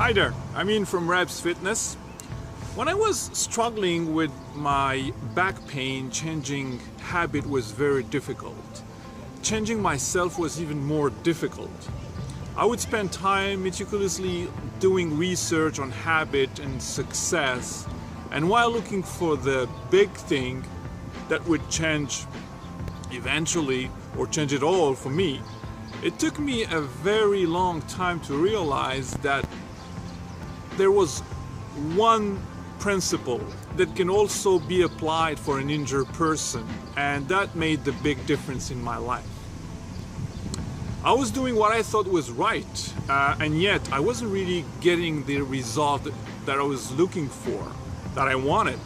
Hi there, I'm Ian from Rebs Fitness. When I was struggling with my back pain, changing habit was very difficult. Changing myself was even more difficult. I would spend time meticulously doing research on habit and success, and while looking for the big thing that would change eventually or change it all for me, it took me a very long time to realize that there was one principle that can also be applied for an injured person, and that made the big difference in my life. I was doing what I thought was right, and yet I wasn't really getting the result that I was looking for, that I wanted.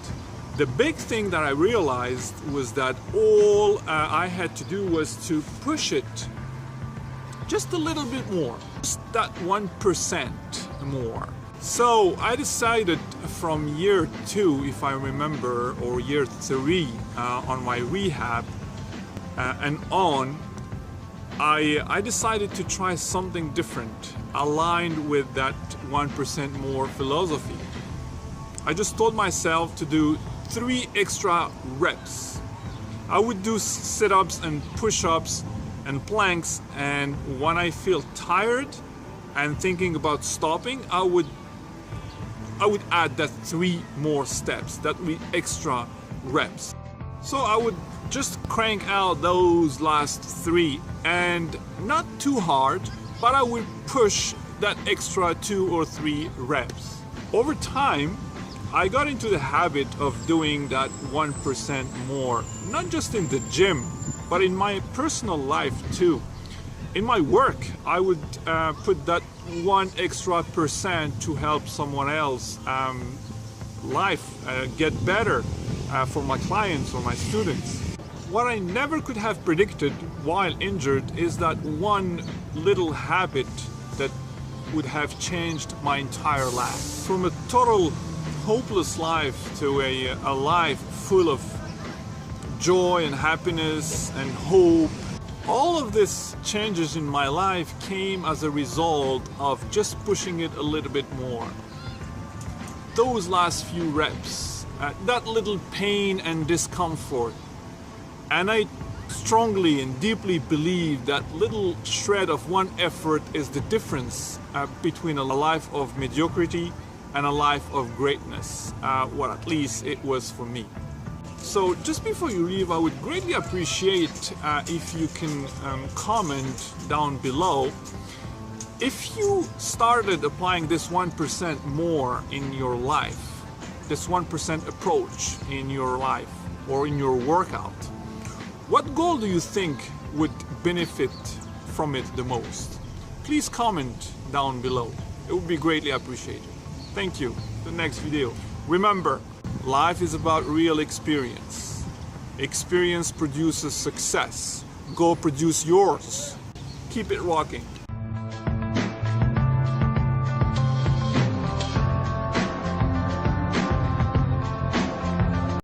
The big thing that I realized was that all I had to do was to push it just a little bit more, just that 1% more. So I decided from year 2, if I remember, or year 3 on my rehab and on, I decided to try something different, aligned with that 1% more philosophy. I just told myself to do 3 extra reps. I would do sit-ups and push-ups and planks, and when I feel tired and thinking about stopping, I would add that 3 more steps, that 3 extra reps. So I would just crank out those last 3, and not too hard, but I would push that extra 2 or 3 reps. Over time, I got into the habit of doing that 1% more, not just in the gym, but in my personal life too. In my work, I would put that 1 extra percent to help someone else life get better for my clients or my students. What I never could have predicted while injured is that one little habit that would have changed my entire life. From a total hopeless life to a life full of joy and happiness and hope. All of these changes in my life came as a result of just pushing it a little bit more. Those last few reps, that little pain and discomfort. And I strongly and deeply believe that little shred of one effort is the difference between a life of mediocrity and a life of greatness. Well, at least it was for me. So just before you leave, I would greatly appreciate if you can comment down below if you started applying this 1% more in your life, this 1% approach in your life or in your workout. What goal do you think would benefit from it the most? Please comment down below. It would be greatly appreciated. Thank you. The next video. Remember, life is about real experience. Experience produces success. Go produce yours. Keep it rocking.